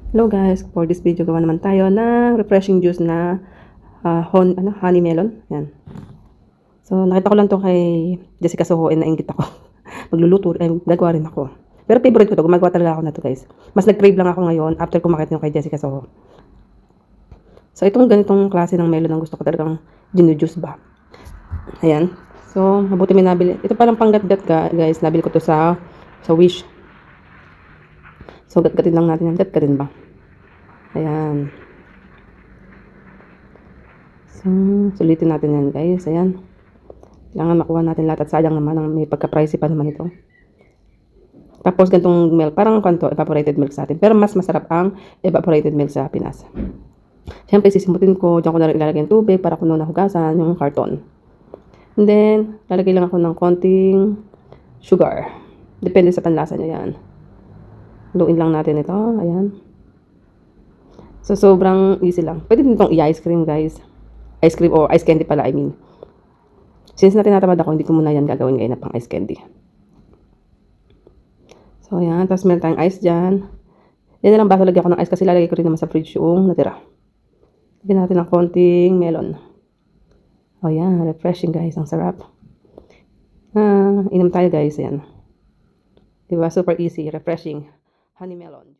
Hello guys, for this video gawa naman tayo ng refreshing juice na honey melon. Yan. So nakita ko lang to kay Jessica Soho and nainggit ako. Magluluto, gagawa rin ako. Pero favorite ko to, gumagawa talaga ako na to guys. Mas nag-crave lang ako ngayon after kumakit yung kay Jessica Soho. So itong ganitong klase ng melon ang gusto ko talagang ginu-juice ba. Ayan. So mabuti may nabili. Ito parang panggat-gat guys, nabili ko to sa Wish. So, gat-gatin lang natin yan. Gat-gatin ba? Ayan. So, sulitin natin yan, guys. Ayan. Kailangan makuha natin lahat at sayang naman ang may pagka-pricey pa naman ito. Tapos, gantong milk. Parang kanto, evaporated milk sa atin. Pero mas masarap ang evaporated milk sa Pinas. Siyempre, sisimutin ko. Diyan ko na rin ilalagay yung tubig para kuno na hugasan yung karton. And then, lalagay lang ako ng konting sugar. Depende sa panlasa nyo yan. Haluin lang natin ito. Ayan. So, sobrang easy lang. Pwede din itong i-ice cream, guys. Ice cream or ice candy pala, I mean. Since na tinatamad ako, hindi ko muna yan gagawin ngayon na pang ice candy. So, ayan. Tapos meron tayong ice dyan. Yan na lang baso lagyan ko ng ice kasi lalagay ko rin naman sa fridge yung natira. Lagyan natin ng konting melon. Oh, yan. Refreshing, guys. Ang sarap. Inom tayo, guys. Ayan. Diba? Super easy. Refreshing. Honey melon.